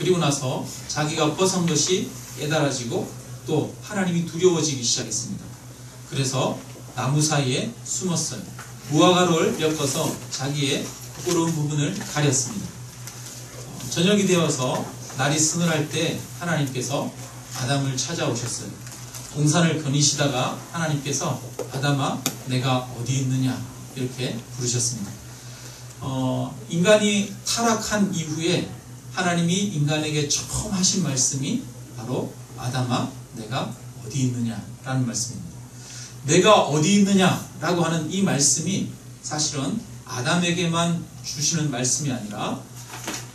그리고 나서 자기가 벗은 것이 깨달아지고 또 하나님이 두려워지기 시작했습니다. 그래서 나무 사이에 숨었어요. 무화과를 엮어서 자기의 부끄러운 부분을 가렸습니다. 저녁이 되어서 날이 서늘할 때 하나님께서 아담을 찾아오셨어요. 동산을 거니시다가 하나님께서 아담아 내가 어디 있느냐 이렇게 부르셨습니다. 인간이 타락한 이후에 하나님이 인간에게 처음 하신 말씀이 바로 아담아 내가 어디 있느냐 라는 말씀입니다. 내가 어디 있느냐 라고 하는 이 말씀이 사실은 아담에게만 주시는 말씀이 아니라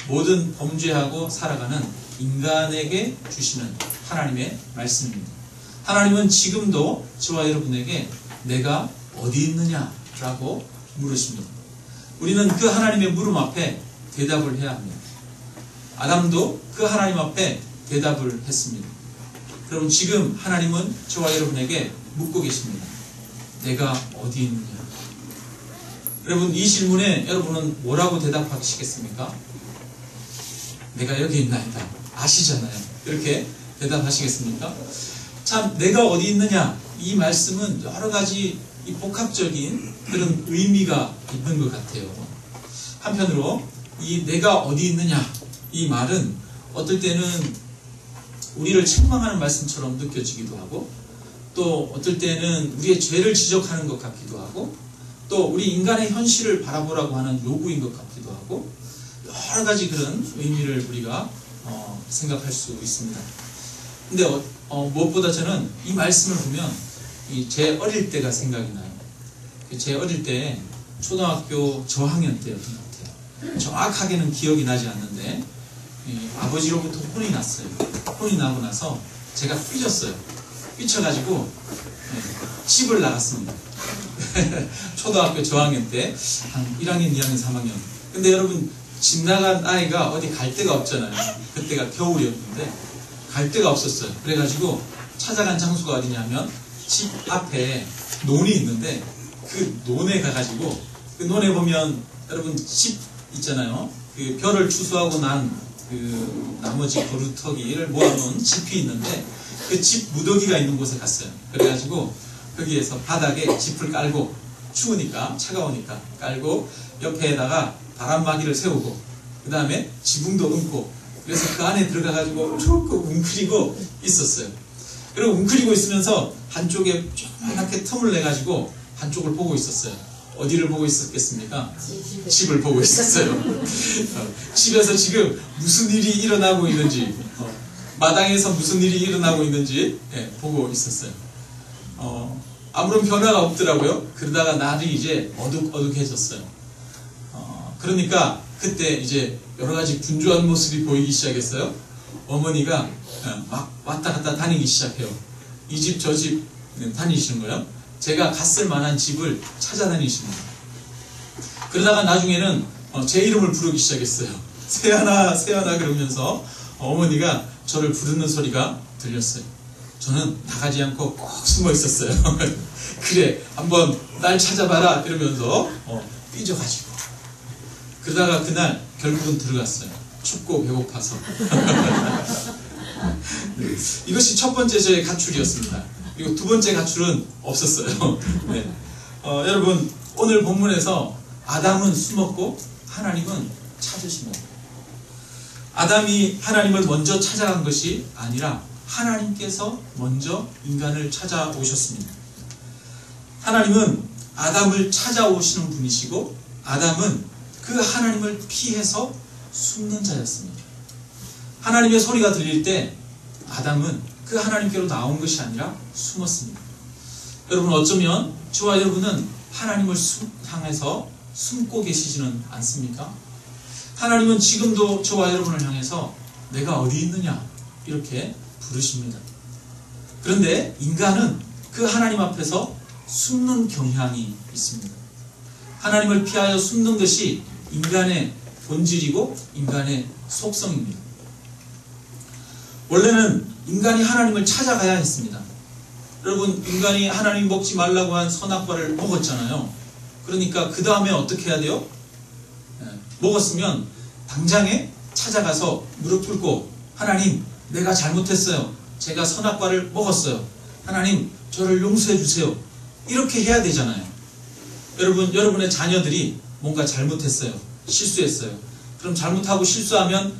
모든 범죄하고 살아가는 인간에게 주시는 하나님의 말씀입니다. 하나님은 지금도 저와 여러분에게 내가 어디 있느냐 라고 물으십니다. 우리는 그 하나님의 물음 앞에 대답을 해야 합니다. 아담도 그 하나님 앞에 대답을 했습니다. 그럼 지금 하나님은 저와 여러분에게 묻고 계십니다. 내가 어디 있느냐? 여러분 이 질문에 여러분은 뭐라고 대답하시겠습니까? 내가 여기 있나이다. 아시잖아요. 이렇게 대답하시겠습니까? 참 내가 어디 있느냐 이 말씀은 여러 가지 이 복합적인 그런 의미가 있는 것 같아요. 한편으로 이 내가 어디 있느냐 이 말은 어떨 때는 우리를 책망하는 말씀처럼 느껴지기도 하고 또 어떨 때는 우리의 죄를 지적하는 것 같기도 하고 또 우리 인간의 현실을 바라보라고 하는 요구인 것 같기도 하고 여러 가지 그런 의미를 우리가 생각할 수 있습니다. 근데 무엇보다 저는 이 말씀을 보면 제 어릴 때가 생각이 나요. 제 어릴 때 초등학교 저학년 때였던 것 같아요. 정확하게는 기억이 나지 않는데 아버지로부터 혼이 났어요. 혼이 나고 나서 제가 삐졌어요. 삐쳐가지고 집을 나갔습니다. 초등학교 저학년 때 한 1학년, 2학년, 3학년. 근데 여러분 집 나간 아이가 어디 갈 데가 없잖아요. 그때가 겨울이었는데 갈 데가 없었어요. 그래가지고 찾아간 장소가 어디냐면 집 앞에 논이 있는데 그 논에 가가지고 그 논에 보면 여러분 집 있잖아요. 그 벼를 추수하고 난 그 나머지 버루터기를 모아놓은 짚이 있는데 그 짚 무더기가 있는 곳에 갔어요. 그래가지고 거기에서 바닥에 짚을 깔고 추우니까 차가우니까 깔고 옆에다가 바람막이를 세우고 그 다음에 지붕도 얹고 그래서 그 안에 들어가가지고 조금 웅크리고 있었어요. 그리고 웅크리고 있으면서 한쪽에 조그맣게 틈을 내가지고 한쪽을 보고 있었어요. 어디를 보고 있었겠습니까? 집을 보고 있었어요. 집에서 지금 무슨 일이 일어나고 있는지 마당에서 무슨 일이 일어나고 있는지 보고 있었어요. 아무런 변화가 없더라고요. 그러다가 날이 이제 어둑어둑해졌어요. 그러니까 그때 이제 여러 가지 분주한 모습이 보이기 시작했어요. 어머니가 막 왔다 갔다 다니기 시작해요. 이 집 저 집 다니시는 거예요. 제가 갔을 만한 집을 찾아다니십니다. 그러다가 나중에는 제 이름을 부르기 시작했어요. 세연아 세연아 그러면서 어머니가 저를 부르는 소리가 들렸어요. 저는 나가지 않고 꼭 숨어 있었어요. 그래 한번 날 찾아봐라 이러면서 삐져가지고 그러다가 그날 결국은 들어갔어요. 춥고 배고파서. 이것이 첫 번째 저의 가출이었습니다. 그리고 두 번째 가출은 없었어요. 네. 여러분 오늘 본문에서 아담은 숨었고 하나님은 찾으십니다. 아담이 하나님을 먼저 찾아간 것이 아니라 하나님께서 먼저 인간을 찾아오셨습니다. 하나님은 아담을 찾아오시는 분이시고 아담은 그 하나님을 피해서 숨는 자였습니다. 하나님의 소리가 들릴 때 아담은 그 하나님께로 나온 것이 아니라 숨었습니다. 여러분 어쩌면 저와 여러분은 하나님을 향해서 숨고 계시지는 않습니까? 하나님은 지금도 저와 여러분을 향해서 내가 어디 있느냐 이렇게 부르십니다. 그런데 인간은 그 하나님 앞에서 숨는 경향이 있습니다. 하나님을 피하여 숨는 것이 인간의 본질이고 인간의 속성입니다. 원래는 인간이 하나님을 찾아가야 했습니다. 여러분 인간이 하나님 먹지 말라고 한 선악과를 먹었잖아요. 그러니까 그 다음에 어떻게 해야 돼요? 먹었으면 당장에 찾아가서 무릎 꿇고 하나님, 내가 잘못했어요. 제가 선악과를 먹었어요. 하나님, 저를 용서해 주세요. 이렇게 해야 되잖아요. 여러분의 자녀들이 뭔가 잘못했어요. 실수했어요. 그럼 잘못하고 실수하면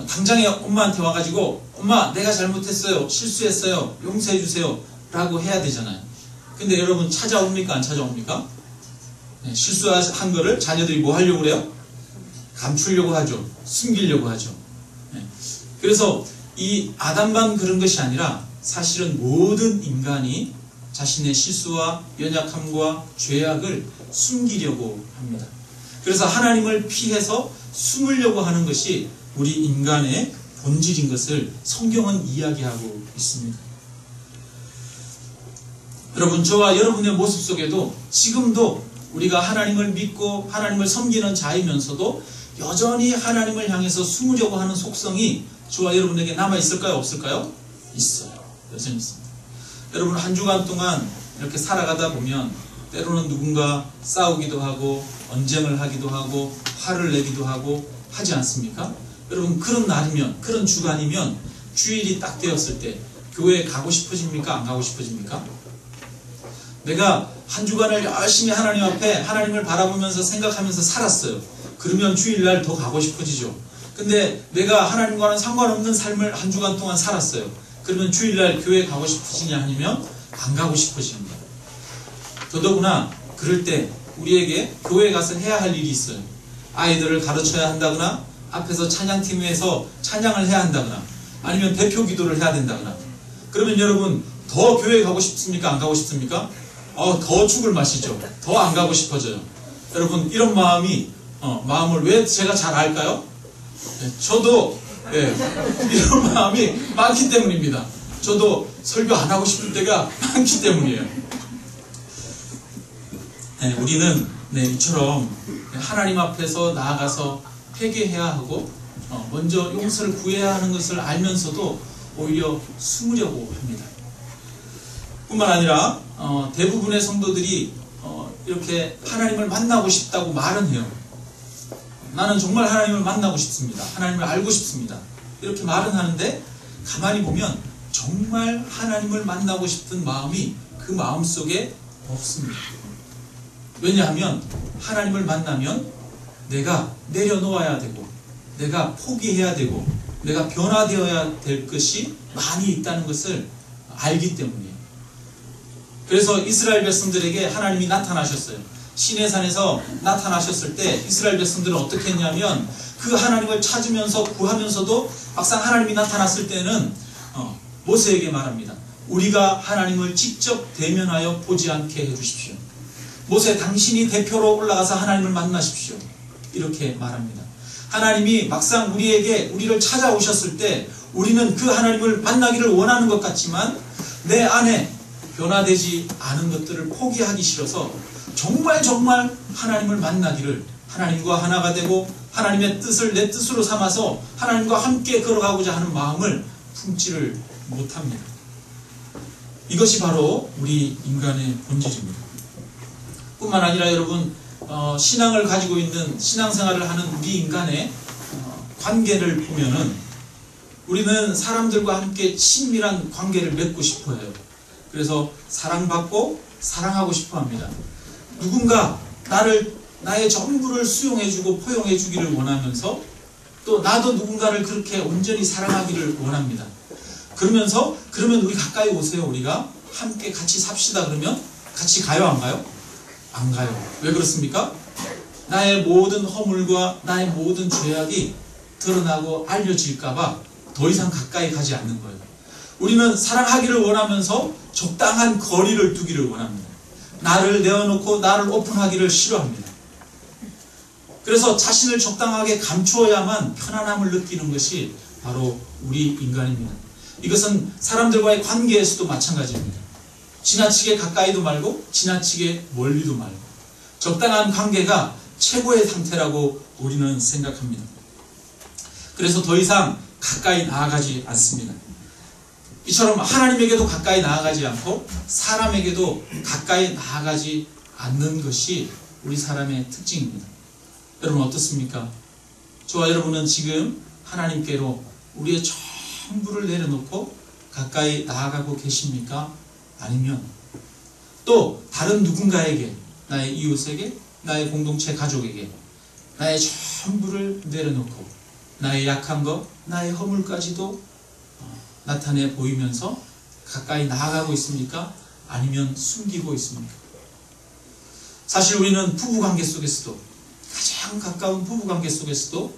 당장에 엄마한테 와가지고 엄마, 내가 잘못했어요. 실수했어요. 용서해 주세요. 라고 해야 되잖아요. 근데 여러분 찾아옵니까? 안 찾아옵니까? 네, 실수한 거를 자녀들이 뭐 하려고 그래요? 감추려고 하죠. 숨기려고 하죠. 네. 그래서 이 아담만 그런 것이 아니라 사실은 모든 인간이 자신의 실수와 연약함과 죄악을 숨기려고 합니다. 그래서 하나님을 피해서 숨으려고 하는 것이 우리 인간의 본질인 것을 성경은 이야기하고 있습니다. 여러분, 저와 여러분의 모습 속에도 지금도 우리가 하나님을 믿고 하나님을 섬기는 자이면서도 여전히 하나님을 향해서 숨으려고 하는 속성이 저와 여러분에게 남아있을까요? 없을까요? 있어요. 여전히 있습니다. 여러분, 한 주간 동안 이렇게 살아가다 보면 때로는 누군가 싸우기도 하고 언쟁을 하기도 하고 화를 내기도 하고 하지 않습니까? 여러분, 그런 날이면, 그런 주간이면 주일이 딱 되었을 때 교회에 가고 싶어집니까? 안 가고 싶어집니까? 내가 한 주간을 열심히 하나님 앞에 하나님을 바라보면서 생각하면서 살았어요. 그러면 주일날 더 가고 싶어지죠. 근데 내가 하나님과는 상관없는 삶을 한 주간 동안 살았어요. 그러면 주일날 교회 가고 싶으시냐 아니면 안 가고 싶으십니다. 더더구나 그럴 때 우리에게 교회에 가서 해야 할 일이 있어요. 아이들을 가르쳐야 한다거나 앞에서 찬양팀에서 찬양을 해야 한다거나 아니면 대표 기도를 해야 된다거나. 그러면 여러분 더 교회에 가고 싶습니까? 안 가고 싶습니까? 더 죽을 맛이죠. 더 안 가고 싶어져요. 여러분, 이런 마음을 왜 제가 잘 알까요? 네, 저도 이런 마음이 많기 때문입니다. 저도 설교 안 하고 싶을 때가 많기 때문이에요. 네, 우리는 이처럼 하나님 앞에서 나아가서 회개해야 하고 먼저 용서를 구해야 하는 것을 알면서도 오히려 숨으려고 합니다. 뿐만 아니라 대부분의 성도들이 이렇게 하나님을 만나고 싶다고 말은 해요. 나는 정말 하나님을 만나고 싶습니다. 하나님을 알고 싶습니다. 이렇게 말은 하는데 가만히 보면 정말 하나님을 만나고 싶은 마음이 그 마음속에 없습니다. 왜냐하면 하나님을 만나면 내가 내려놓아야 되고 내가 포기해야 되고 내가 변화되어야 될 것이 많이 있다는 것을 알기 때문이에요. 그래서 이스라엘 백성들에게 하나님이 나타나셨어요. 시내산에서 나타나셨을 때 이스라엘 백성들은 어떻게 했냐면 그 하나님을 찾으면서 구하면서도 막상 하나님이 나타났을 때는 모세에게 말합니다. 우리가 하나님을 직접 대면하여 보지 않게 해주십시오. 모세, 당신이 대표로 올라가서 하나님을 만나십시오. 이렇게 말합니다. 하나님이 막상 우리를 찾아오셨을 때 우리는 그 하나님을 만나기를 원하는 것 같지만 내 안에 변화되지 않은 것들을 포기하기 싫어서 정말 하나님을 만나기를, 하나님과 하나가 되고 하나님의 뜻을 내 뜻으로 삼아서 하나님과 함께 걸어가고자 하는 마음을 품지를 못합니다. 이것이 바로 우리 인간의 본질입니다. 뿐만 아니라 여러분, 신앙을 가지고 있는 신앙생활을 하는 우리 인간의 관계를 보면은 우리는 사람들과 함께 친밀한 관계를 맺고 싶어 해요. 그래서 사랑받고 사랑하고 싶어 합니다. 누군가 나의 전부를 수용해주고 포용해주기를 원하면서 또 나도 누군가를 그렇게 온전히 사랑하기를 원합니다. 그러면 우리 가까이 오세요. 우리가 함께 같이 삽시다. 그러면 같이 가요? 안 가요? 안 가요. 왜 그렇습니까? 나의 모든 허물과 나의 모든 죄악이 드러나고 알려질까봐 더 이상 가까이 가지 않는 거예요. 우리는 사랑하기를 원하면서 적당한 거리를 두기를 원합니다. 나를 내어놓고 나를 오픈하기를 싫어합니다. 그래서 자신을 적당하게 감추어야만 편안함을 느끼는 것이 바로 우리 인간입니다. 이것은 사람들과의 관계에서도 마찬가지입니다. 지나치게 가까이도 말고 지나치게 멀리도 말고 적당한 관계가 최고의 상태라고 우리는 생각합니다. 그래서 더 이상 가까이 나아가지 않습니다. 이처럼 하나님에게도 가까이 나아가지 않고 사람에게도 가까이 나아가지 않는 것이 우리 사람의 특징입니다. 여러분 어떻습니까? 저와 여러분은 지금 하나님께로 우리의 전부를 내려놓고 가까이 나아가고 계십니까? 아니면 또 다른 누군가에게, 나의 이웃에게, 나의 공동체 가족에게 나의 전부를 내려놓고 나의 약한 것, 나의 허물까지도 나타내 보이면서 가까이 나아가고 있습니까? 아니면 숨기고 있습니까? 사실 우리는 부부관계 속에서도, 가장 가까운 부부관계 속에서도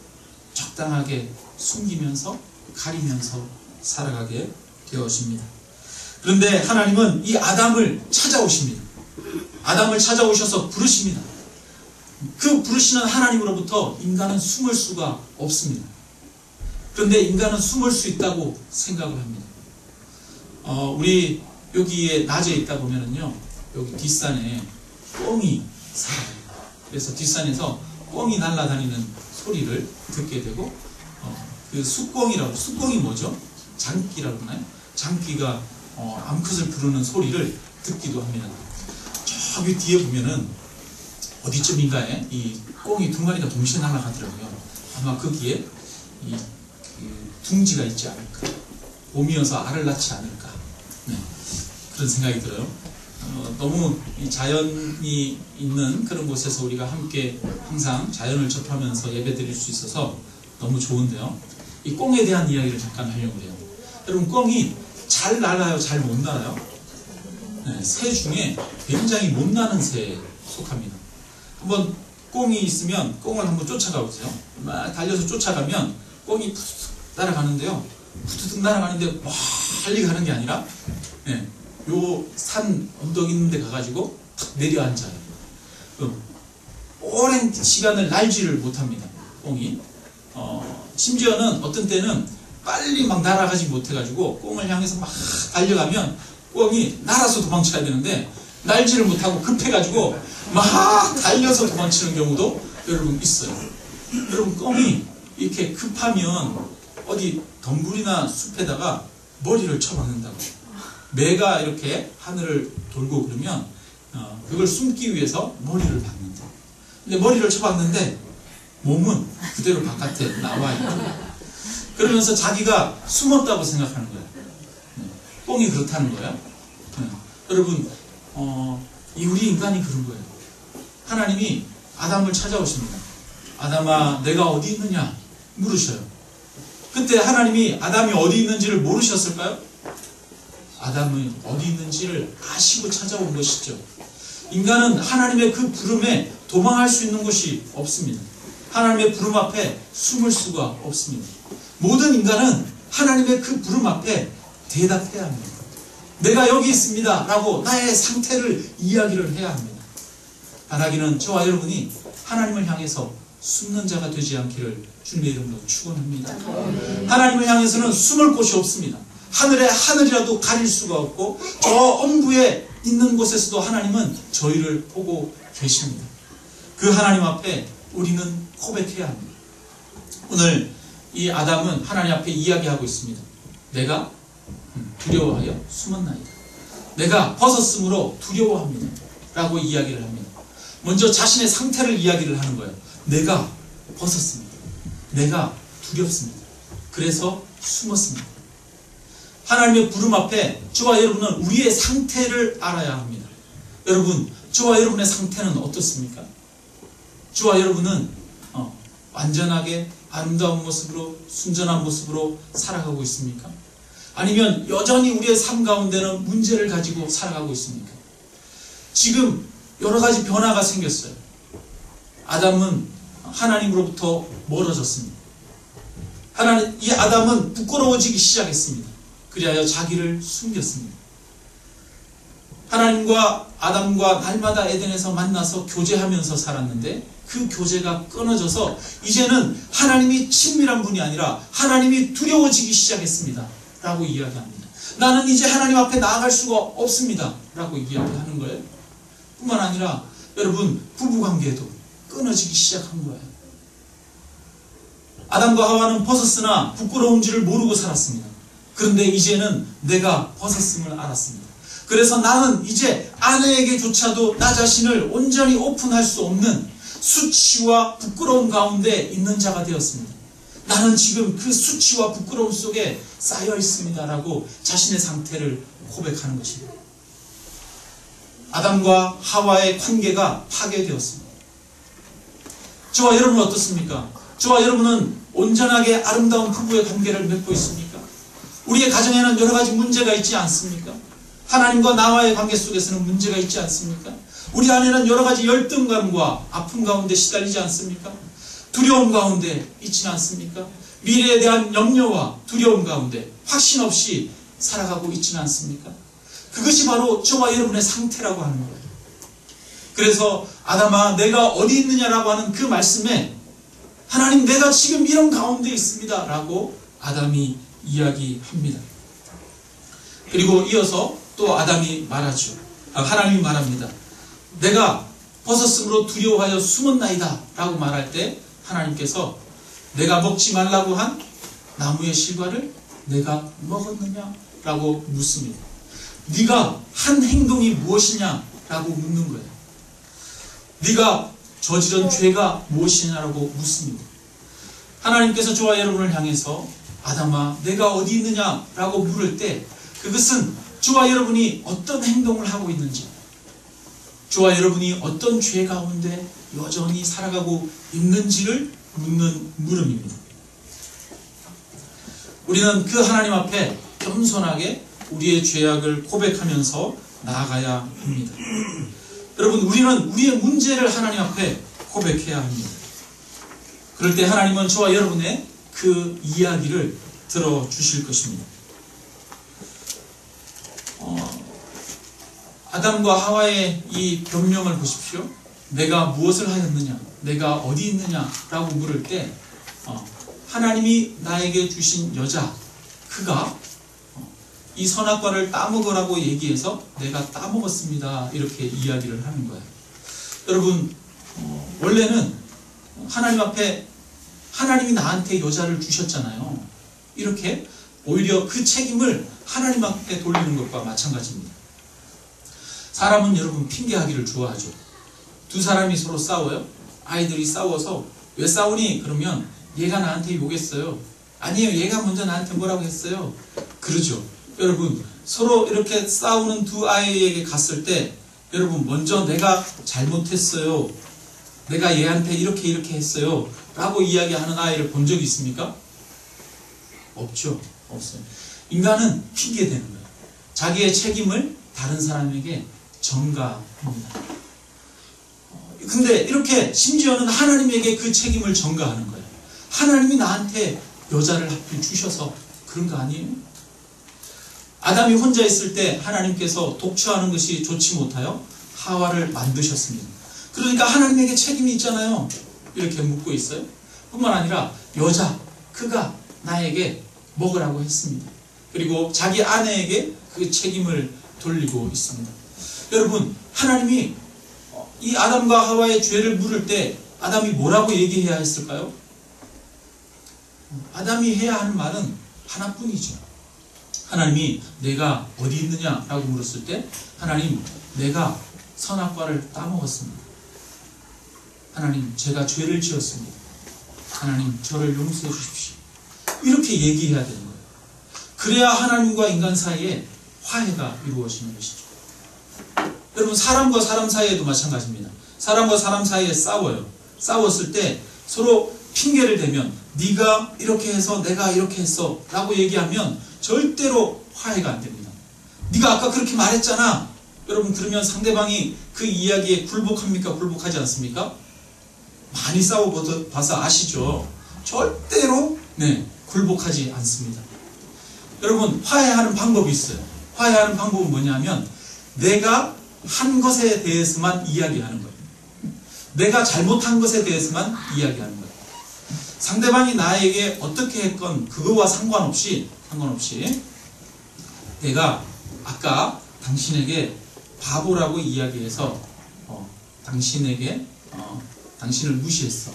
적당하게 숨기면서 가리면서 살아가게 되어집니다. 그런데 하나님은 이 아담을 찾아오십니다. 아담을 찾아오셔서 부르십니다. 그 부르시는 하나님으로부터 인간은 숨을 수가 없습니다. 그런데 인간은 숨을 수 있다고 생각을 합니다. 우리 여기에 낮에 있다 보면은요, 여기 뒷산에 꿩이 살아요. 그래서 뒷산에서 꿩이 날아다니는 소리를 듣게 되고, 그 숫꿩이 뭐죠? 장기라고 하나요? 장기가 암컷을 부르는 소리를 듣기도 합니다. 저기 뒤에 보면은 어디쯤인가에 이 꿩이 두 마리가 동시에 날아가더라고요. 아마 거기에 이 둥지가 있지 않을까, 봄이어서 알을 낳지 않을까, 네, 그런 생각이 들어요. 너무 이 자연이 있는 그런 곳에서 우리가 함께 항상 자연을 접하면서 예배 드릴 수 있어서 너무 좋은데요. 이 꿩에 대한 이야기를 잠깐 하려고 해요. 여러분, 꿩이 잘 날아요? 잘 못 날아요? 네, 새 중에 굉장히 못 나는 새에 속합니다. 한번 꿩이 있으면 꿩을 한번 쫓아가 보세요. 막 달려서 쫓아가면 꿩이 푸득 날아가는데요. 푸득 날아가는데 멀리 가는 게 아니라, 네, 요 산 언덕 있는 데 가가지고 탁 내려앉아요. 오랜 시간을 날지를 못합니다, 꿩이. 심지어는 어떤 때는 빨리 막 날아가지 못해가지고 꿩을 향해서 막 달려가면 꿩이 날아서 도망쳐야 되는데 날지를 못하고 급해가지고 막 달려서 도망치는 경우도 여러분 있어요. 여러분, 꿩이 이렇게 급하면 어디 덤불이나 숲에다가 머리를 쳐박는다고. 매가 이렇게 하늘을 돌고 그러면 그걸 숨기 위해서 머리를 박는다. 근데 머리를 쳐박는데 몸은 그대로 바깥에 나와 있고, 그러면서 자기가 숨었다고 생각하는 거예요. 꿩이 그렇다는 거예요. 여러분, 우리 인간이 그런 거예요. 하나님이 아담을 찾아오십니다. 아담아, 내가 어디 있느냐 물으셔요. 그때 하나님이 아담이 어디 있는지를 모르셨을까요? 아담은 어디 있는지를 아시고 찾아온 것이죠. 인간은 하나님의 그 부름에 도망할 수 있는 곳이 없습니다. 하나님의 부름 앞에 숨을 수가 없습니다. 모든 인간은 하나님의 그 부름 앞에 대답해야 합니다. 내가 여기 있습니다 라고 나의 상태를 이야기를 해야 합니다. 바라기는 저와 여러분이 하나님을 향해서 숨는 자가 되지 않기를 주님의 이름으로 축원합니다. 하나님을 향해서는 숨을 곳이 없습니다. 하늘에 하늘이라도 가릴 수가 없고, 저 엄부에 있는 곳에서도 하나님은 저희를 보고 계십니다. 그 하나님 앞에 우리는 고백해야 합니다. 오늘 이 아담은 하나님 앞에 이야기하고 있습니다. 내가 두려워하여 숨었나이다. 내가 벗었으므로 두려워합니다 라고 이야기를 합니다. 먼저 자신의 상태를 이야기를 하는 거예요. 내가 벗었습니다. 내가 두렵습니다. 그래서 숨었습니다. 하나님의 부름 앞에 저와 여러분은 우리의 상태를 알아야 합니다. 여러분, 저와 여러분의 상태는 어떻습니까? 저와 여러분은 완전하게 아름다운 모습으로, 순전한 모습으로 살아가고 있습니까? 아니면 여전히 우리의 삶 가운데는 문제를 가지고 살아가고 있습니까? 지금 여러 가지 변화가 생겼어요. 아담은 하나님으로부터 멀어졌습니다. 이 아담은 부끄러워지기 시작했습니다. 그리하여 자기를 숨겼습니다. 하나님과 아담과 날마다 에덴에서 만나서 교제하면서 살았는데 그 교제가 끊어져서 이제는 하나님이 친밀한 분이 아니라 하나님이 두려워지기 시작했습니다 라고 이야기합니다. 나는 이제 하나님 앞에 나아갈 수가 없습니다 라고 이야기하는 거예요. 뿐만 아니라 여러분, 부부관계도 끊어지기 시작한 거예요. 아담과 하와는 벗었으나 부끄러운 줄을 모르고 살았습니다. 그런데 이제는 내가 벗었음을 알았습니다. 그래서 나는 이제 아내에게조차도 나 자신을 온전히 오픈할 수 없는 수치와 부끄러움 가운데 있는 자가 되었습니다. 나는 지금 그 수치와 부끄러움 속에 쌓여 있습니다 라고 자신의 상태를 고백하는 것입니다. 아담과 하와의 관계가 파괴되었습니다. 저와 여러분은 어떻습니까? 저와 여러분은 온전하게 아름다운 부부의 관계를 맺고 있습니까? 우리의 가정에는 여러 가지 문제가 있지 않습니까? 하나님과 나와의 관계 속에서는 문제가 있지 않습니까? 우리 안에는 여러 가지 열등감과 아픔 가운데 시달리지 않습니까? 두려움 가운데 있지는 않습니까? 미래에 대한 염려와 두려움 가운데 확신 없이 살아가고 있지는 않습니까? 그것이 바로 저와 여러분의 상태라고 하는 거예요. 그래서 아담아 내가 어디 있느냐라고 하는 그 말씀에 하나님 내가 지금 이런 가운데 있습니다 라고 아담이 이야기합니다. 그리고 이어서 또 아담이 말하죠. 하나님이 말합니다. 내가 벗었으므로 두려워하여 숨었나이다 라고 말할 때 하나님께서 내가 먹지 말라고 한 나무의 실과를 내가 먹었느냐 라고 묻습니다. 네가 한 행동이 무엇이냐 라고 묻는 거예요. 네가 저지른 죄가 무엇이냐라고 묻습니다. 하나님께서 저와 여러분을 향해서 아담아 내가 어디 있느냐 라고 물을 때 그것은 저와 여러분이 어떤 행동을 하고 있는지, 저와 여러분이 어떤 죄 가운데 여전히 살아가고 있는지를 묻는 물음입니다. 우리는 그 하나님 앞에 겸손하게 우리의 죄악을 고백하면서 나아가야 합니다. 여러분, 우리는 우리의 문제를 하나님 앞에 고백해야 합니다. 그럴 때 하나님은 저와 여러분의 그 이야기를 들어주실 것입니다. 아담과 하와의 이 변명을 보십시오. 내가 무엇을 하였느냐, 내가 어디 있느냐 라고 물을 때 하나님이 나에게 주신 여자, 그가 이 선악과를 따먹으라고 얘기해서 내가 따먹었습니다 이렇게 이야기를 하는 거예요. 여러분, 원래는 하나님 앞에 하나님이 나한테 여자를 주셨잖아요. 이렇게 오히려 그 책임을 하나님 앞에 돌리는 것과 마찬가지입니다. 사람은 여러분 핑계하기를 좋아하죠. 두 사람이 서로 싸워요. 아이들이 싸워서 왜 싸우니? 그러면 얘가 나한테 욕했어요. 아니에요, 얘가 먼저 나한테 뭐라고 했어요. 그러죠. 여러분, 서로 이렇게 싸우는 두 아이에게 갔을 때 여러분 먼저 내가 잘못했어요, 내가 얘한테 이렇게 했어요 라고 이야기하는 아이를 본 적이 있습니까? 없죠. 없어요. 인간은 핑계대는 거예요. 자기의 책임을 다른 사람에게 전가합니다. 근데 이렇게 심지어는 하나님에게 그 책임을 전가하는 거예요. 하나님이 나한테 여자를 하필 주셔서 그런 거 아니에요? 아담이 혼자 있을 때 하나님께서 독처하는 것이 좋지 못하여 하와를 만드셨습니다. 그러니까 하나님에게 책임이 있잖아요. 이렇게 묻고 있어요. 뿐만 아니라 여자, 그가 나에게 먹으라고 했습니다. 그리고 자기 아내에게 그 책임을 돌리고 있습니다. 여러분, 하나님이 이 아담과 하와의 죄를 물을 때 아담이 뭐라고 얘기해야 했을까요? 아담이 해야 하는 말은 하나뿐이죠. 하나님이 내가 어디 있느냐 라고 물었을 때 하나님, 내가 선악과를 따먹었습니다. 하나님, 제가 죄를 지었습니다. 하나님, 저를 용서해 주십시오. 이렇게 얘기해야 되는 거예요. 그래야 하나님과 인간 사이에 화해가 이루어지는 것이죠. 여러분, 사람과 사람 사이에도 마찬가지입니다. 사람과 사람 사이에 싸워요. 싸웠을 때 서로 핑계를 대면 네가 이렇게 해서 내가 이렇게 했어 라고 얘기하면 절대로 화해가 안 됩니다. 네가 아까 그렇게 말했잖아. 여러분, 그러면 상대방이 그 이야기에 굴복합니까? 굴복하지 않습니까? 많이 싸워봐서 아시죠? 절대로 굴복하지 않습니다. 여러분, 화해하는 방법이 있어요. 화해하는 방법은 뭐냐면 내가 한 것에 대해서만 이야기하는 거예요. 내가 잘못한 것에 대해서만 이야기하는 거예요. 상대방이 나에게 어떻게 했건 그거와 상관없이 내가 아까 당신에게 바보라고 이야기해서 당신을 무시했어.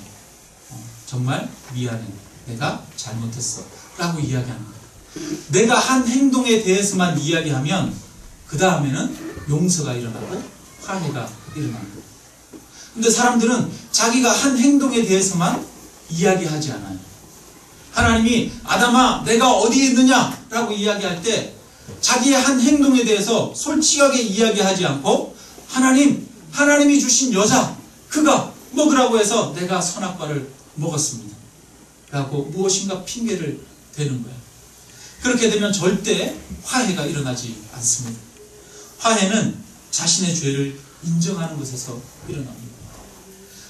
정말 미안해. 내가 잘못했어. 라고 이야기하는 거예요. 내가 한 행동에 대해서만 이야기하면 그 다음에는 용서가 일어나고 화해가 일어나는 거예요. 근데 사람들은 자기가 한 행동에 대해서만 이야기하지 않아요. 하나님이 아담아 내가 어디 있느냐 라고 이야기할 때 자기의 한 행동에 대해서 솔직하게 이야기하지 않고 하나님이 주신 여자 그가 먹으라고 해서 내가 선악과를 먹었습니다 라고 무엇인가 핑계를 대는 거예요. 그렇게 되면 절대 화해가 일어나지 않습니다. 화해는 자신의 죄를 인정하는 것에서 일어납니다.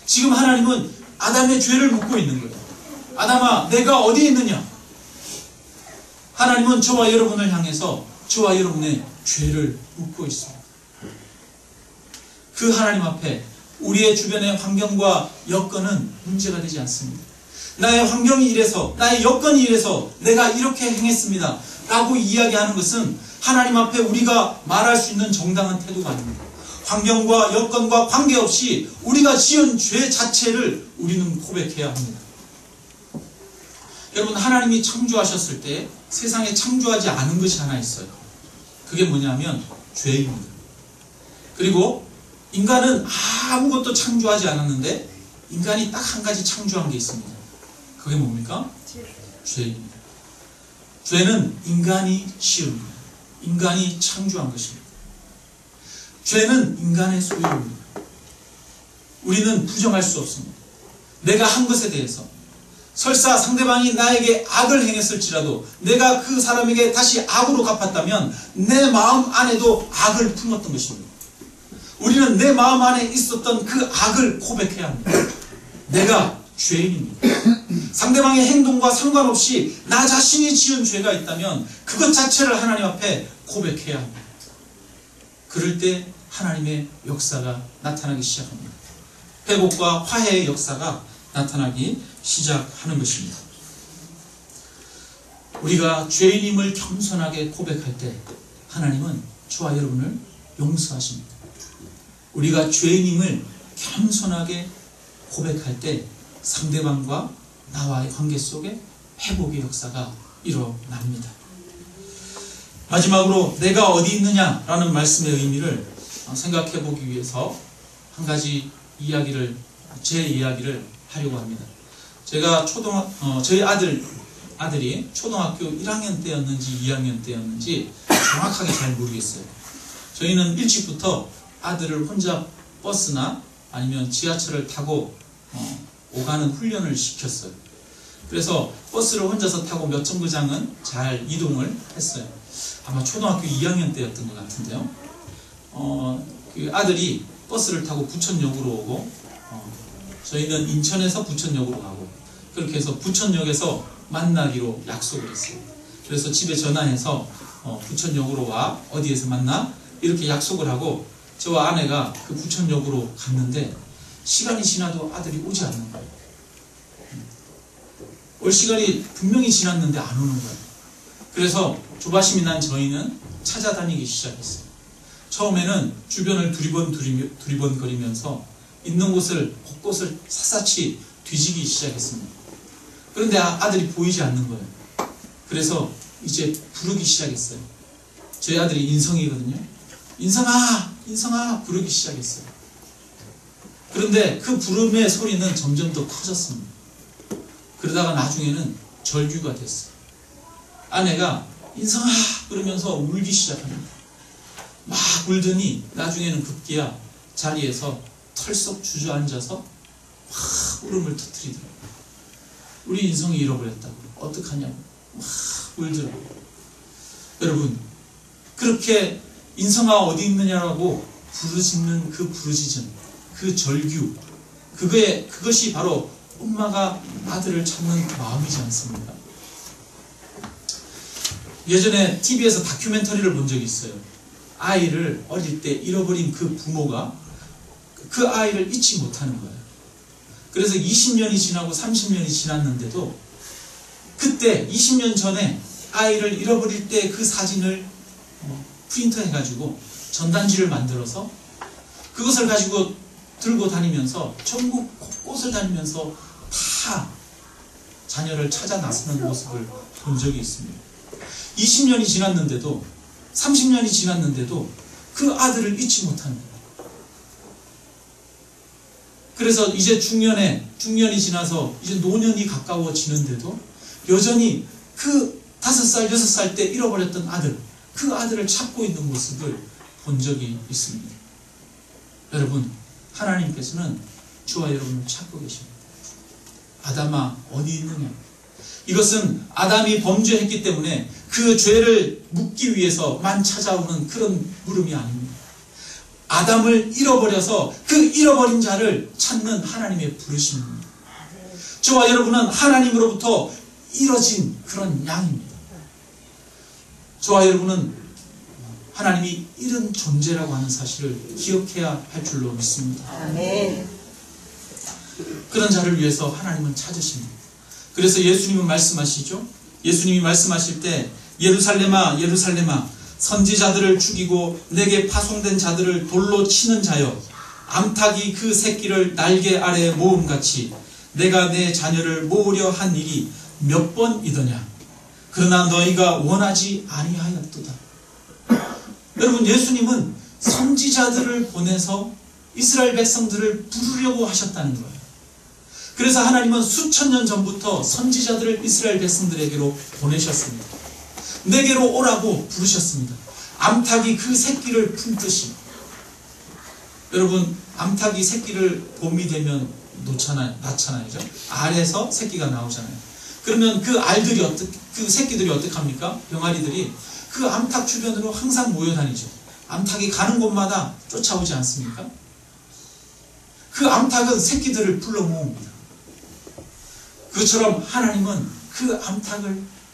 지금 하나님은 아담의 죄를 묻고 있는 거예요. 아담아 내가 어디 있느냐. 하나님은 저와 여러분을 향해서 저와 여러분의 죄를 묻고 있습니다. 그 하나님 앞에 우리의 주변의 환경과 여건은 문제가 되지 않습니다. 나의 환경이 이래서 나의 여건이 이래서 내가 이렇게 행했습니다 라고 이야기하는 것은 하나님 앞에 우리가 말할 수 있는 정당한 태도가 아닙니다. 환경과 여건과 관계없이 우리가 지은 죄 자체를 우리는 고백해야 합니다. 여러분 하나님이 창조하셨을 때 세상에 창조하지 않은 것이 하나 있어요. 그게 뭐냐면 죄입니다. 그리고 인간은 아무것도 창조하지 않았는데 인간이 딱 한 가지 창조한 게 있습니다. 그게 뭡니까? 죄입니다. 죄는 인간이 지은 거예요. 인간이 창조한 것입니다. 죄는 인간의 소유입니다. 우리는 부정할 수 없습니다. 내가 한 것에 대해서 설사 상대방이 나에게 악을 행했을지라도 내가 그 사람에게 다시 악으로 갚았다면 내 마음 안에도 악을 품었던 것입니다. 우리는 내 마음 안에 있었던 그 악을 고백해야 합니다. 내가 죄인입니다. 상대방의 행동과 상관없이 나 자신이 지은 죄가 있다면 그것 자체를 하나님 앞에 고백해야 합니다. 그럴 때 하나님의 역사가 나타나기 시작합니다. 회복과 화해의 역사가 나타나기 시작하는 것입니다. 우리가 죄인임을 겸손하게 고백할 때 하나님은 저와 여러분을 용서하십니다. 우리가 죄인임을 겸손하게 고백할 때 상대방과 나와의 관계 속에 회복의 역사가 일어납니다. 마지막으로 내가 어디 있느냐라는 말씀의 의미를 생각해 보기 위해서 한 가지 제 이야기를 하려고 합니다. 제가 저희 아들이 초등학교 1학년 때였는지 2학년 때였는지 정확하게 잘 모르겠어요. 저희는 일찍부터 아들을 혼자 버스나 아니면 지하철을 타고 오가는 훈련을 시켰어요. 그래서 버스를 혼자서 타고 몇 정거장은 잘 이동을 했어요. 아마 초등학교 2학년 때였던 것 같은데요. 그 아들이 버스를 타고 부천역으로 오고 저희는 인천에서 부천역으로 가고 그렇게 해서 부천역에서 만나기로 약속을 했어요. 그래서 집에 전화해서 부천역으로 와 어디에서 만나 이렇게 약속을 하고 저와 아내가 그 부천역으로 갔는데 시간이 지나도 아들이 오지 않는 거예요. 올 시간이 분명히 지났는데 안 오는 거예요. 그래서 조바심이 난 저희는 찾아다니기 시작했어요. 처음에는 주변을 두리번거리면서 있는 곳을 곳곳을 샅샅이 뒤지기 시작했습니다. 그런데 아들이 보이지 않는 거예요. 그래서 이제 부르기 시작했어요. 저희 아들이 인성이거든요. 인성아! 인성아! 부르기 시작했어요. 그런데 그 부름의 소리는 점점 더 커졌습니다. 그러다가 나중에는 절규가 됐어요. 아내가 인성아! 그러면서 울기 시작합니다. 막 울더니 나중에는 급기야 자리에서 털썩 주저앉아서 막 울음을 터뜨리더라고요. 우리 인성이 잃어버렸다고. 어떡하냐고. 막 울더라고요. 여러분, 그렇게 인성아 어디 있느냐라고 부르짖는 그 부르짖음, 그 절규, 그것이 바로 엄마가 아들을 찾는 마음이지 않습니까? 예전에 TV에서 다큐멘터리를 본 적이 있어요. 아이를 어릴 때 잃어버린 그 부모가 그 아이를 잊지 못하는 거예요. 그래서 20년이 지나고 30년이 지났는데도 그때 20년 전에 아이를 잃어버릴 때 그 사진을 프린터 해가지고 전단지를 만들어서 그것을 가지고 들고 다니면서 전국 곳곳을 다니면서 다 자녀를 찾아 나서는 모습을 본 적이 있습니다. 20년이 지났는데도 30년이 지났는데도 그 아들을 잊지 못하는 거예요. 그래서 이제 중년이 지나서 이제 노년이 가까워지는데도 여전히 그 5살, 6살 때 잃어버렸던 아들, 그 아들을 찾고 있는 모습을 본 적이 있습니다. 여러분, 하나님께서는 저와 여러분을 찾고 계십니다. 아담아, 어디 있느냐? 이것은 아담이 범죄했기 때문에 그 죄를 묻기 위해서만 찾아오는 그런 물음이 아닙니다. 아담을 잃어버려서 그 잃어버린 자를 찾는 하나님의 부르심입니다. 저와 여러분은 하나님으로부터 잃어진 그런 양입니다. 저와 여러분은 하나님이 이런 존재라고 하는 사실을 기억해야 할 줄로 믿습니다. 아멘. 그런 자를 위해서 하나님은 찾으십니다. 그래서 예수님은 말씀하시죠. 예수님이 말씀하실 때 예루살렘아 예루살렘아 선지자들을 죽이고 내게 파송된 자들을 돌로 치는 자여, 암탉이 그 새끼를 날개 아래 모음같이 내가 내 자녀를 모으려 한 일이 몇 번이더냐. 그러나 너희가 원하지 아니하였도다. 여러분, 예수님은 선지자들을 보내서 이스라엘 백성들을 부르려고 하셨다는 거예요. 그래서 하나님은 수천 년 전부터 선지자들을 이스라엘 백성들에게로 보내셨습니다. 내게로 오라고 부르셨습니다. 암탉이 그 새끼를 품듯이. 여러분, 암탉이 새끼를 봄이 되면 낳잖아요. 그죠? 알에서 새끼가 나오잖아요. 그러면 그 알들이 그 새끼들이 어떻게 합니까? 병아리들이 그 암탉 주변으로 항상 모여다니죠. 암탉이 가는 곳마다 쫓아오지 않습니까? 그 암탉은 새끼들을 불러 모읍니다. 그처럼 하나님은 그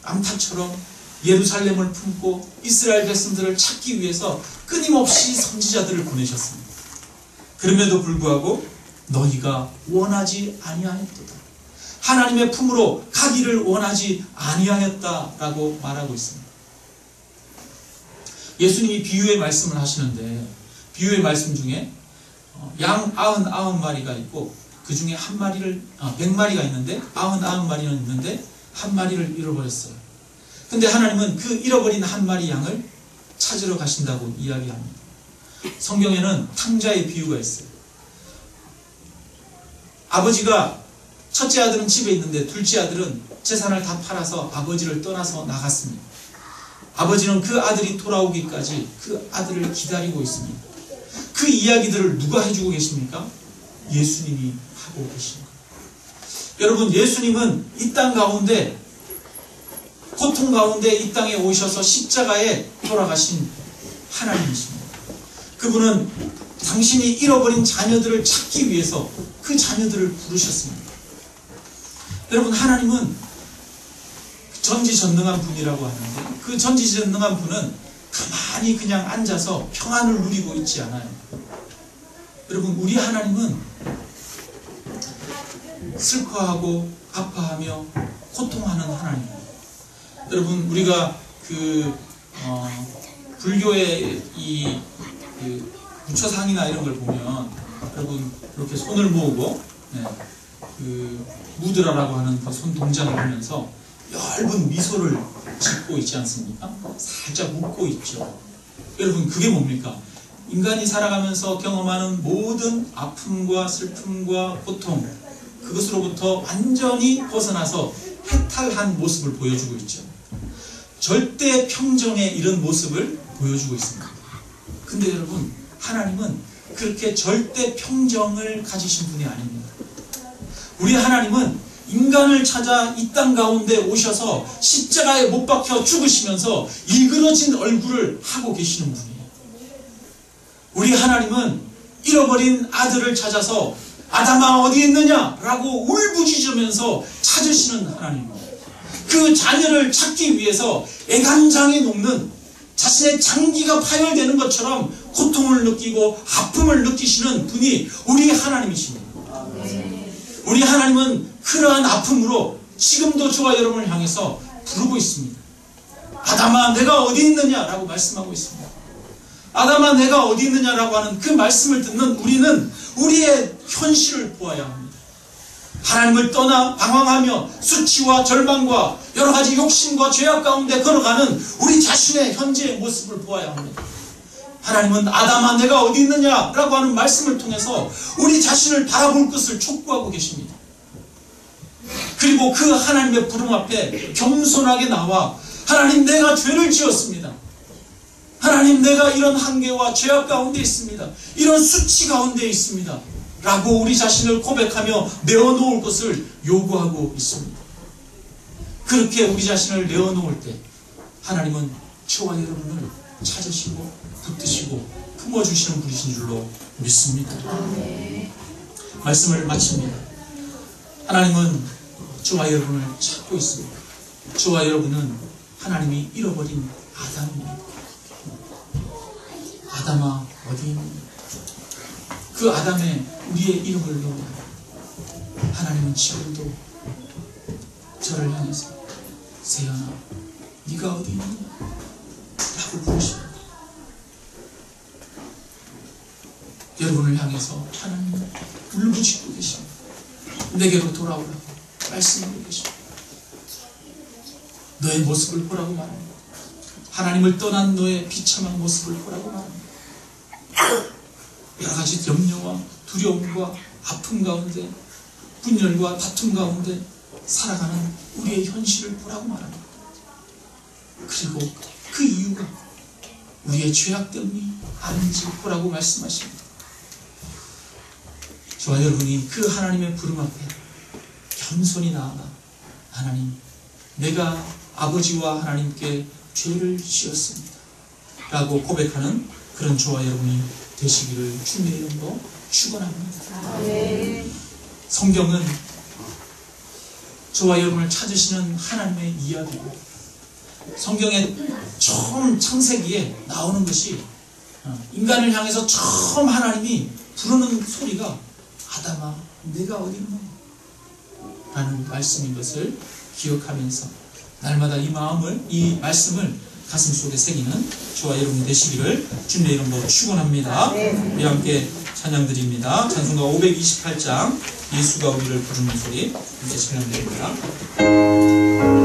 암탉처럼 예루살렘을 품고 이스라엘 백성들을 찾기 위해서 끊임없이 선지자들을 보내셨습니다. 그럼에도 불구하고 너희가 원하지 아니하였도다. 하나님의 품으로 가기를 원하지 아니하였다라고 말하고 있습니다. 예수님이 비유의 말씀을 하시는데, 비유의 말씀 중에 양 99마리가 있고 그 중에 100마리가 있는데 99마리는 있는데 한 마리를 잃어버렸어요. 근데 하나님은 그 잃어버린 한 마리 양을 찾으러 가신다고 이야기합니다. 성경에는 탕자의 비유가 있어요. 아버지가 첫째 아들은 집에 있는데 둘째 아들은 재산을 다 팔아서 아버지를 떠나서 나갔습니다. 아버지는 그 아들이 돌아오기까지 그 아들을 기다리고 있습니다. 그 이야기들을 누가 해주고 계십니까? 예수님이 하고 계십니다. 여러분, 예수님은 이 땅 가운데, 고통 가운데 이 땅에 오셔서 십자가에 돌아가신 하나님이십니다. 그분은 당신이 잃어버린 자녀들을 찾기 위해서 그 자녀들을 부르셨습니다. 여러분, 하나님은 전지전능한 분이라고 하는데, 그 전지전능한 분은 가만히 그냥 앉아서 평안을 누리고 있지 않아요. 여러분, 우리 하나님은 슬퍼하고 아파하며 고통하는 하나님입니다. 여러분, 우리가 불교의 부처상이나 이런 걸 보면, 여러분, 이렇게 손을 모으고, 무드라라고 하는 그 손 동작을 하면서 얇은 미소를 짓고 있지 않습니까? 살짝 웃고 있죠. 여러분, 그게 뭡니까? 인간이 살아가면서 경험하는 모든 아픔과 슬픔과 고통, 그것으로부터 완전히 벗어나서 해탈한 모습을 보여주고 있죠. 절대 평정의 이런 모습을 보여주고 있습니다. 근데 여러분, 하나님은 그렇게 절대 평정을 가지신 분이 아닙니다. 우리 하나님은 인간을 찾아 이 땅 가운데 오셔서 십자가에 못 박혀 죽으시면서 일그러진 얼굴을 하고 계시는 분이에요. 우리 하나님은 잃어버린 아들을 찾아서 아담아 어디 있느냐? 라고 울부짖으면서 찾으시는 하나님입니다. 그 자녀를 찾기 위해서 애간장에 녹는, 자신의 장기가 파열되는 것처럼 고통을 느끼고 아픔을 느끼시는 분이 우리 하나님이십니다. 우리 하나님은 그러한 아픔으로 지금도 저와 여러분을 향해서 부르고 있습니다. 아담아 내가 어디 있느냐? 라고 말씀하고 있습니다. 아담아 내가 어디 있느냐? 라고 하는 그 말씀을 듣는 우리는 우리의 현실을 보아야 합니다. 하나님을 떠나 방황하며 수치와 절망과 여러가지 욕심과 죄악 가운데 걸어가는 우리 자신의 현재의 모습을 보아야 합니다. 하나님은 아담아 내가 어디 있느냐? 라고 하는 말씀을 통해서 우리 자신을 바라볼 것을 촉구하고 계십니다. 그리고 그 하나님의 부름 앞에 겸손하게 나와 하나님, 내가 죄를 지었습니다. 하나님, 내가 이런 한계와 죄악 가운데 있습니다. 이런 수치 가운데 있습니다. 라고 우리 자신을 고백하며 내어놓을 것을 요구하고 있습니다. 그렇게 우리 자신을 내어놓을 때 하나님은 저와 여러분을 찾으시고 붙드시고 품어주시는 분이신 줄로 믿습니다. 말씀을 마칩니다. 하나님은 저와 여러분을 찾고 있습니다. 저와 여러분은 하나님이 잃어버린 아담입니다. 아담아 어디 있느냐? 그 아담에 우리의 이름을 넣어 하나님은 지금도 저를 향해서 세연아 네가 어디 있느냐? 라고 부르십니다. 여러분을 향해서 하나님은 울부짖고 계십니다. 내게로 돌아오라고 말씀하고 계십니다. 너의 모습을 보라고 말합니다. 하나님을 떠난 너의 비참한 모습을 보라고 말합니다. 여러 가지 염려와 두려움과 아픔 가운데, 분열과 다툼 가운데 살아가는 우리의 현실을 보라고 말합니다. 그리고 그 이유가 우리의 죄악 때문이 아닌지 보라고 말씀하십니다. 저와 여러분이 그 하나님의 부름 앞에 겸손히 나아가 하나님, 내가 아버지와 하나님께 죄를 지었습니다 라고 고백하는 그런 저와 여러분이 되시기를 주님의 이름으로 축원합니다. 성경은 저와 여러분을 찾으시는 하나님의 이야기고, 성경의 처음 창세기에 나오는 것이 인간을 향해서 처음 하나님이 부르는 소리가 아담아 내가 어디 있느냐 라는 말씀인 것을 기억하면서 날마다 이 말씀을 가슴속에 새기는 저와 여러분이 되시기를 주님의 이름으로 축원합니다. 우리 함께 찬양 드립니다. 찬송가 528장 예수가 우리를 부르는 소리 함께 찬양 드립니다.